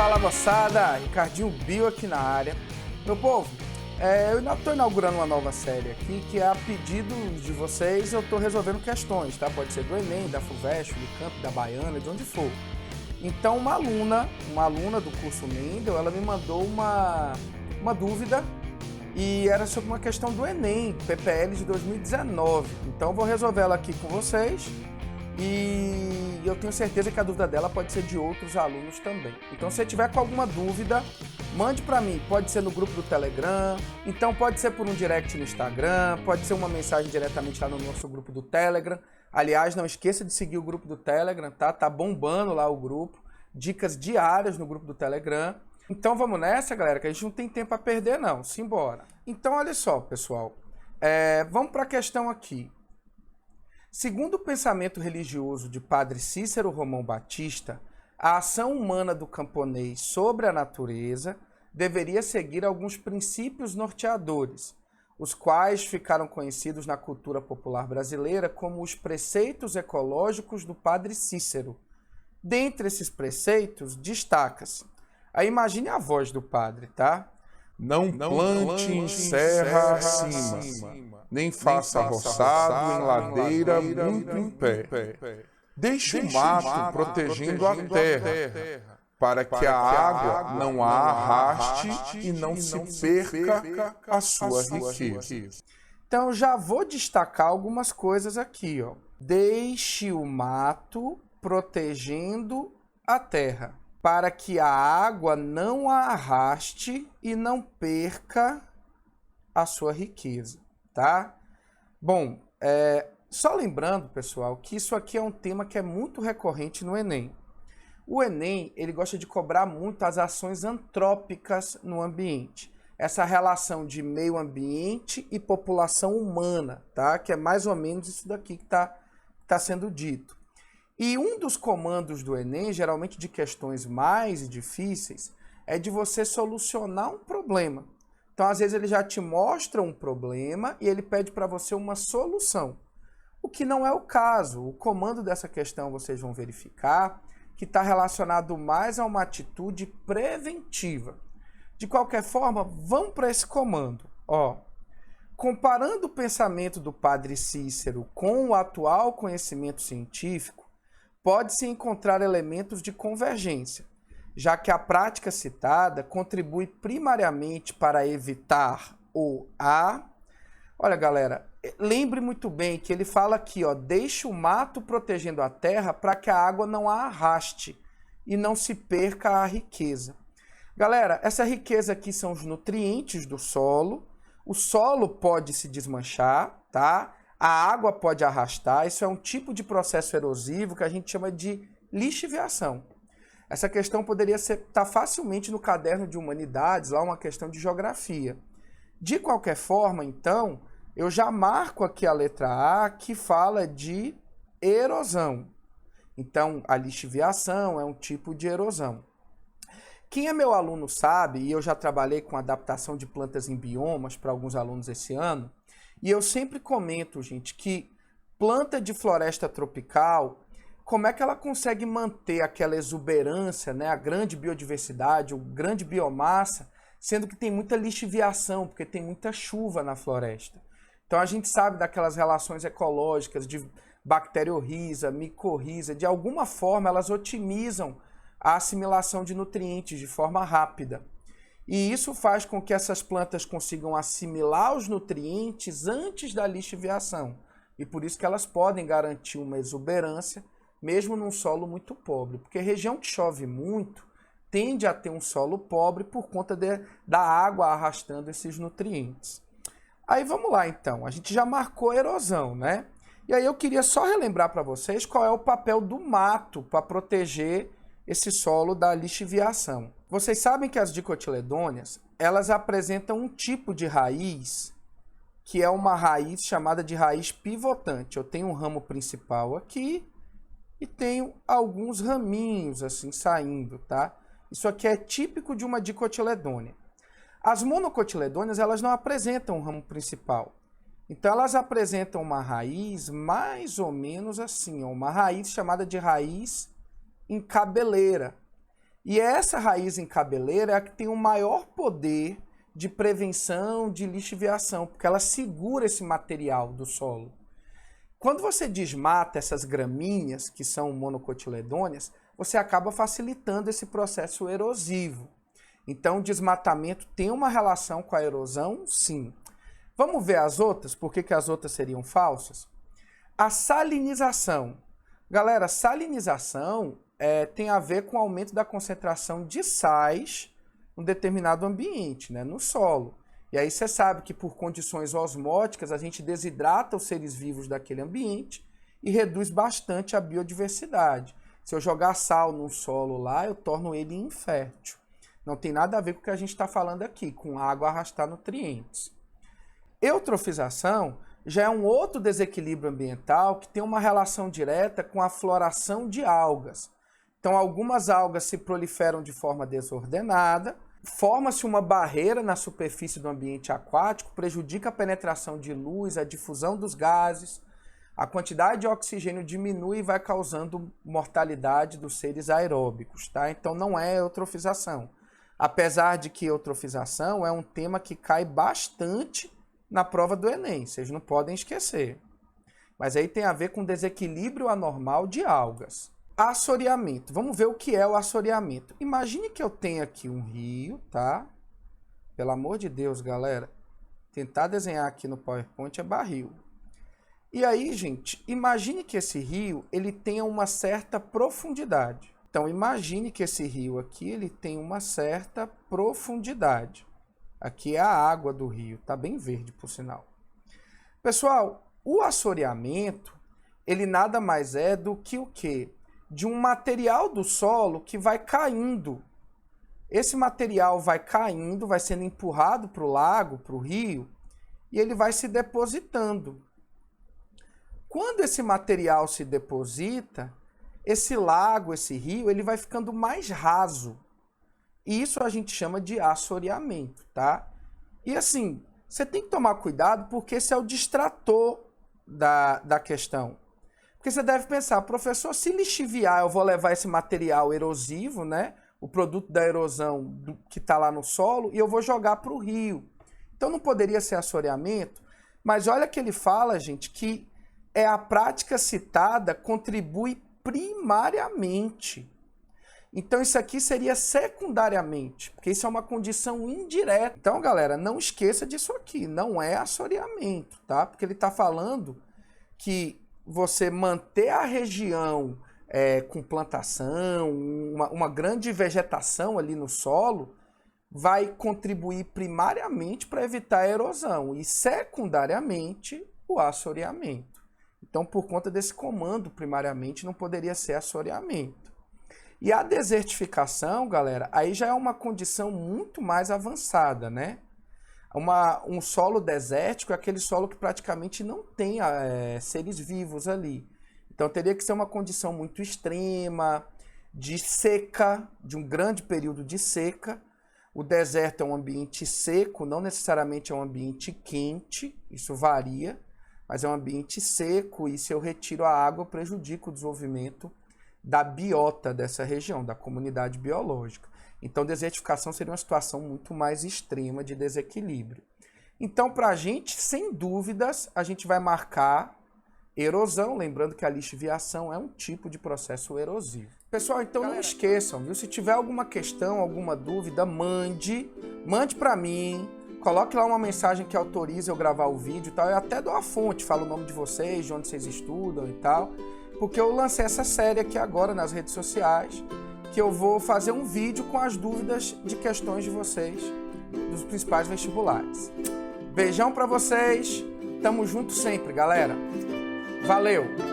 Fala moçada, Ricardinho Bio aqui na área. Meu povo, eu estou inaugurando uma nova série aqui que é a pedido de vocês, eu estou resolvendo questões, tá? Pode ser do Enem, da FUVEST, do Camp, da Baiana, de onde for. Então uma aluna do curso Mendel, ela me mandou uma dúvida e era sobre uma questão do Enem, PPL de 2019. Então eu vou resolver ela aqui com vocês. E eu tenho certeza que a dúvida dela pode ser de outros alunos também. Então, se você tiver com alguma dúvida, mande para mim. Pode ser no grupo do Telegram, então pode ser por um direct no Instagram, pode ser uma mensagem diretamente lá no nosso grupo do Telegram. Aliás, não esqueça de seguir o grupo do Telegram, tá? Tá bombando lá o grupo. Dicas diárias no grupo do Telegram. Então, vamos nessa, galera, que a gente não tem tempo a perder, não. Simbora. Então, olha só, pessoal. Vamos para a questão aqui. Segundo o pensamento religioso de Padre Cícero Romão Batista, a ação humana do camponês sobre a natureza deveria seguir alguns princípios norteadores, os quais ficaram conhecidos na cultura popular brasileira como os preceitos ecológicos do Padre Cícero. Dentre esses preceitos, destaca-se. Aí imagine a voz do padre, tá? Não plante em serra acima, nem faça roçado em ladeira muito em pé. Deixe o mato protegendo a terra, para que a água não a arraste e não se perca a sua riqueza. Então, já vou destacar algumas coisas aqui, ó. Deixe o mato protegendo a terra, para que a água não a arraste e não perca a sua riqueza, tá? Bom, só lembrando, pessoal, que isso aqui é um tema que é muito recorrente no Enem. O Enem, ele gosta de cobrar muito as ações antrópicas no ambiente. Essa relação de meio ambiente e população humana, tá? Que é mais ou menos isso daqui que tá sendo dito. E um dos comandos do Enem, geralmente de questões mais difíceis, é de você solucionar um problema. Então, às vezes, ele já te mostra um problema e ele pede para você uma solução. O que não é o caso. O comando dessa questão, vocês vão verificar, que está relacionado mais a uma atitude preventiva. De qualquer forma, vamos para esse comando. Ó, comparando o pensamento do Padre Cícero com o atual conhecimento científico, pode-se encontrar elementos de convergência, já que a prática citada contribui primariamente para evitar Olha, galera, lembre muito bem que ele fala aqui, ó, deixe o mato protegendo a terra para que a água não a arraste e não se perca a riqueza. Galera, essa riqueza aqui são os nutrientes do solo. O solo pode se desmanchar, tá? A água pode arrastar, isso é um tipo de processo erosivo que a gente chama de lixiviação. Essa questão poderia estar facilmente no caderno de humanidades, lá uma questão de geografia. De qualquer forma, então, eu já marco aqui a letra A, que fala de erosão. Então, a lixiviação é um tipo de erosão. Quem é meu aluno sabe, e eu já trabalhei com adaptação de plantas em biomas para alguns alunos esse ano, e eu sempre comento, gente, que planta de floresta tropical, como é que ela consegue manter aquela exuberância, né, a grande biodiversidade, a grande biomassa, sendo que tem muita lixiviação, porque tem muita chuva na floresta. Então a gente sabe daquelas relações ecológicas de bacteriorriza, micorriza, de alguma forma elas otimizam a assimilação de nutrientes de forma rápida. E isso faz com que essas plantas consigam assimilar os nutrientes antes da lixiviação. E por isso que elas podem garantir uma exuberância, mesmo num solo muito pobre. Porque região que chove muito tende a ter um solo pobre por conta da água arrastando esses nutrientes. Aí vamos lá então, a gente já marcou erosão, né? E aí eu queria só relembrar para vocês qual é o papel do mato para proteger esse solo da lixiviação. Vocês sabem que as dicotiledôneas, elas apresentam um tipo de raiz, que é uma raiz chamada de raiz pivotante. Eu tenho um ramo principal aqui e tenho alguns raminhos assim saindo, tá? Isso aqui é típico de uma dicotiledônea. As monocotiledôneas, elas não apresentam um ramo principal. Então, elas apresentam uma raiz mais ou menos assim, ó, uma raiz chamada de raiz em cabeleira. E essa raiz em cabeleira é a que tem o maior poder de prevenção de lixiviação, porque ela segura esse material do solo. Quando você desmata essas gramíneas, que são monocotiledôneas, você acaba facilitando esse processo erosivo. Então, o desmatamento tem uma relação com a erosão, sim. Vamos ver as outras? Por que as outras seriam falsas? A salinização. Galera, salinização tem a ver com o aumento da concentração de sais em um determinado ambiente, né, no solo. E aí você sabe que por condições osmóticas a gente desidrata os seres vivos daquele ambiente e reduz bastante a biodiversidade. Se eu jogar sal num solo lá, eu torno ele infértil. Não tem nada a ver com o que a gente está falando aqui, com água arrastar nutrientes. Eutrofização já é um outro desequilíbrio ambiental que tem uma relação direta com a floração de algas. Então, algumas algas se proliferam de forma desordenada, forma-se uma barreira na superfície do ambiente aquático, prejudica a penetração de luz, a difusão dos gases, a quantidade de oxigênio diminui e vai causando mortalidade dos seres aeróbicos, tá? Então não é eutrofização. Apesar de que eutrofização é um tema que cai bastante na prova do Enem, vocês não podem esquecer. Mas aí tem a ver com desequilíbrio anormal de algas. Assoreamento. Vamos ver o que é o assoreamento. Imagine que eu tenho aqui um rio, tá? Pelo amor de Deus, galera. Tentar desenhar aqui no PowerPoint é barril. E aí, gente, imagine que esse rio ele tenha uma certa profundidade. Então, imagine que esse rio aqui ele tem uma certa profundidade. Aqui é a água do rio, tá bem verde, por sinal. Pessoal, o assoreamento, ele nada mais é do que o quê? De um material do solo que vai caindo. Esse material vai caindo, vai sendo empurrado para o lago, para o rio, e ele vai se depositando. Quando esse material se deposita, esse lago, esse rio, ele vai ficando mais raso. Isso a gente chama de assoreamento, tá? E assim, você tem que tomar cuidado porque esse é o distrator da questão. Porque você deve pensar, professor, se lixiviar, eu vou levar esse material erosivo, né? O produto da erosão que está lá no solo, e eu vou jogar para o rio. Então não poderia ser assoreamento, mas olha que ele fala, gente, que a prática citada contribui primariamente. Então isso aqui seria secundariamente, porque isso é uma condição indireta. Então, galera, não esqueça disso aqui, não é assoreamento, tá? Porque ele está falando que você manter a região com plantação, uma grande vegetação ali no solo, vai contribuir primariamente para evitar a erosão e secundariamente o assoreamento. Então, por conta desse comando, primariamente, não poderia ser assoreamento. E a desertificação, galera, aí já é uma condição muito mais avançada, né? Um solo desértico é aquele solo que praticamente não tem seres vivos ali. Então teria que ser uma condição muito extrema, de seca, de um grande período de seca. O deserto é um ambiente seco, não necessariamente é um ambiente quente, isso varia, mas é um ambiente seco e se eu retiro a água, eu prejudico o desenvolvimento da biota dessa região, da comunidade biológica. Então, desertificação seria uma situação muito mais extrema de desequilíbrio. Então, para a gente, sem dúvidas, a gente vai marcar erosão, lembrando que a lixiviação é um tipo de processo erosivo. Pessoal, então não esqueçam, viu? Se tiver alguma questão, alguma dúvida, mande para mim, coloque lá uma mensagem que autorize eu gravar o vídeo e tal. Eu até dou a fonte, falo o nome de vocês, de onde vocês estudam e tal, porque eu lancei essa série aqui agora nas redes sociais, que eu vou fazer um vídeo com as dúvidas de questões de vocês, dos principais vestibulares. Beijão pra vocês, tamo junto sempre, galera. Valeu!